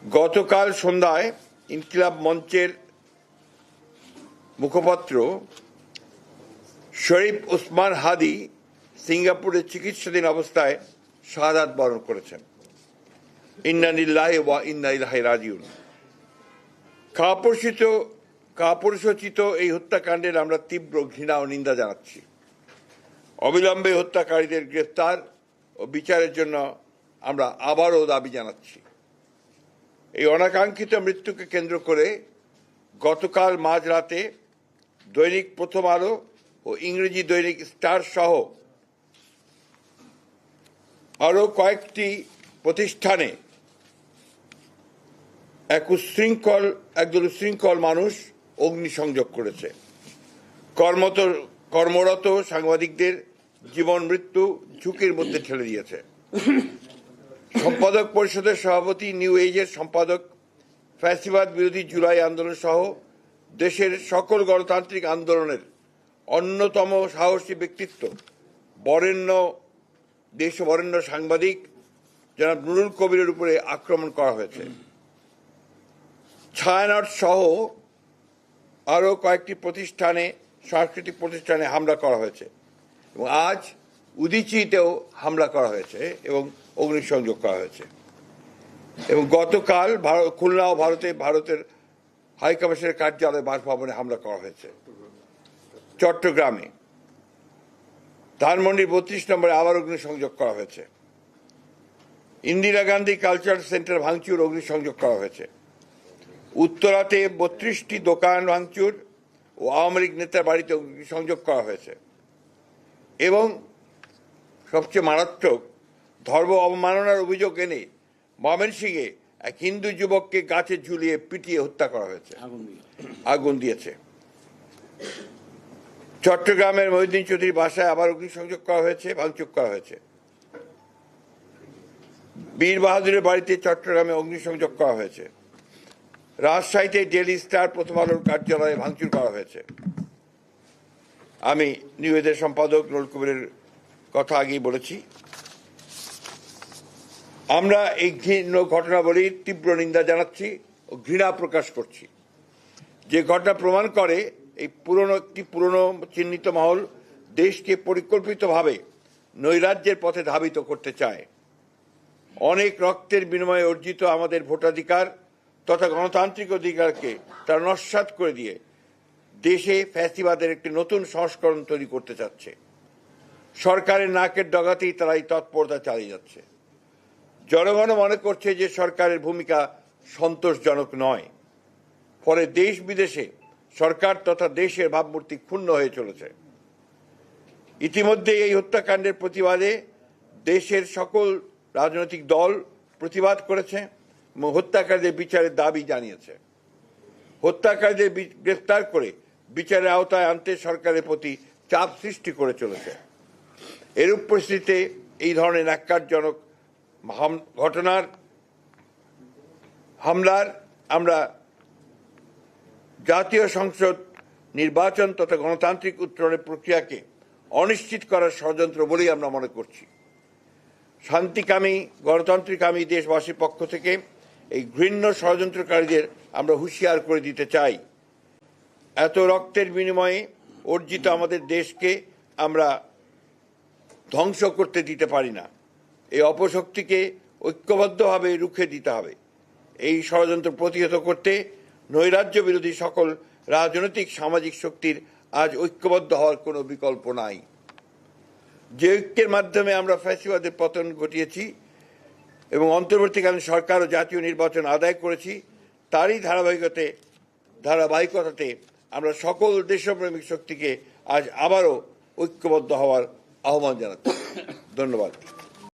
গতকাল সন্ধ্যায় ইনকিলাব মঞ্চের মুখপাত্র শরীফ ওসমান হাদি সিঙ্গাপুরে চিকিৎসাধীন অবস্থায় শাহাদাত বরণ করেছেন। ইন্না লিল্লাহি ওয়া ইন্না ইলাইহি রাজিউন। কাপুরুষোচিত এই হত্যাকাণ্ডের আমরা তীব্র ঘৃণা ও নিন্দা জানাচ্ছি। অবিলম্বে হত্যাকারীদের গ্রেফতার ও বিচারের জন্য আমরা আবারও দাবি জানাচ্ছি। এই অনাকাঙ্ক্ষিত মৃত্যুকে কেন্দ্র করে গতকাল মাঝরাতে দৈনিক প্রথম আলো ও ইংরেজি দৈনিক স্টার সহ আরও কয়েকটি প্রতিষ্ঠানে একদল উচ্ছৃঙ্খল মানুষ অগ্নিসংযোগ করেছে। কর্মরত সাংবাদিকদের জীবন মৃত্যু ঝুঁকির মধ্যে ঠেলে দিয়েছে। সম্পাদক পরিষদের সভাপতি, নিউ এজের সম্পাদক, ফ্যাসিবাদ বিরোধী জুলাই আন্দোলন সহ দেশের সকল গণতান্ত্রিক আন্দোলনের অন্যতম সাহসী ব্যক্তিত্ব বরেণ্য সাংবাদিক জনাব নুরুল কবিরের উপরে আক্রমণ করা হয়েছে। ছায়ানট সহ আরও কয়েকটি সাংস্কৃতিক প্রতিষ্ঠানে হামলা করা হয়েছে এবং আজ উদীচীতেও হামলা করা হয়েছে এবং অগ্নিসংযোগ করা হয়েছে। এবং গতকাল খুলনা ও ভারতের হাইকমিশনের কার্যালয় বাসভবনে হামলা করা হয়েছে। চট্টগ্রামে ধানমন্ডির 32 নম্বরে আবার অগ্নিসংযোগ করা হয়েছে। ইন্দিরা গান্ধী কালচারাল সেন্টার ভাঙচুর, অগ্নিসংযোগ করা হয়েছে। উত্তরাতে 32টি দোকান ভাঙচুর ও আওয়ামী লীগ নেতার বাড়িতে অগ্নিসংযোগ করা হয়েছে। এবং সবচেয়ে মারাত্মক, ধর্ম অবমাননার অভিযোগ এনে ময়মনসিংহে এক হিন্দু যুবককে গাছে ঝুলিয়ে পিটিয়ে হত্যা করা হয়েছে, আগুন দিয়েছে। চট্টগ্রামের মহিউদ্দিন চৌধুরীর বাসায় আবার অগ্নিসংযোগ করা হয়েছে, ভাঙচুর করা হয়েছে। বীর বাহাদুরের বাড়িতে চট্টগ্রামে অগ্নিসংযোগ করা হয়েছে। রাজশাহীতে ডেইলি স্টার প্রথম আলোর কার্যালয়ে ভাঙচুর করা হয়েছে। আমি নিউ এজের সম্পাদক নুরুল কবিরের কথা আগেই বলেছি। আমরা এই ঘটনাবলীর তীব্র নিন্দা জানাচ্ছি ও ঘৃণা প্রকাশ করছি। যে ঘটনা প্রমাণ করে একটি পুরনো চিহ্নিত মহল দেশকে পরিকল্পিতভাবে নৈরাজ্যের পথে ধাবিত করতে চায়। অনেক রক্তের বিনিময়ে অর্জিত আমাদের ভোটাধিকার তথা গণতান্ত্রিক অধিকারকে তারা নস্যাৎ করে দিয়ে দেশে ফ্যাসিবাদের একটি নতুন সংস্করণ তৈরি করতে চাচ্ছে। সরকারের নাকের ডগাতেই তারা এই তৎপরতা চালিয়ে যাচ্ছে। জনগণও মনে করছে যে সরকারের ভূমিকা সন্তোষজনক নয়। ফলে দেশ বিদেশে সরকার তথা দেশের ভাবমূর্তি ক্ষুণ্ণ হয়ে চলেছে। ইতিমধ্যে এই হত্যাকাণ্ডের প্রতিবাদে দেশের সকল রাজনৈতিক দল প্রতিবাদ করেছে এবং হত্যাকারীদের বিচারের দাবি জানিয়েছে। হত্যাকারীদের গ্রেফতার করে বিচারের আওতায় আনতে সরকারের প্রতি চাপ সৃষ্টি করে চলেছে। এরূপ পরিস্থিতিতে এই ধরনের ন্যাক্কারজনক হামলার আমরা জাতীয় সংসদ নির্বাচন তথা গণতান্ত্রিক উত্তরণের প্রক্রিয়াকে অনিশ্চিত করার ষড়যন্ত্র বলেই আমরা মনে করছি। শান্তিকামী গণতান্ত্রিকামী দেশবাসীর পক্ষ থেকে এই ঘৃণ্য ষড়যন্ত্রকারীদের আমরা হুঁশিয়ার করে দিতে চাই। এত রক্তের বিনিময়ে অর্জিত আমাদের দেশকে আমরা ধ্বংস করতে দিতে পারি না। এই অপশক্তিকে ঐক্যবদ্ধভাবে রুখে দিতে হবে। এই ষড়যন্ত্র প্রতিহত করতে নৈরাজ্য বিরোধী সকল রাজনৈতিক সামাজিক শক্তির আজ ঐক্যবদ্ধ হওয়ার কোনো বিকল্প নাই। যে ঐক্যের মাধ্যমে আমরা ফ্যাসিবাদের পতন ঘটিয়েছি এবং অন্তর্বর্তীকালীন সরকার ও জাতীয় নির্বাচন আদায় করেছি, তারই ধারাবাহিকতাতে আমরা সকল দেশপ্রেমিক শক্তিকে আজ আবারও ঐক্যবদ্ধ হওয়ার আহ্বান জানাচ্ছি। ধন্যবাদ।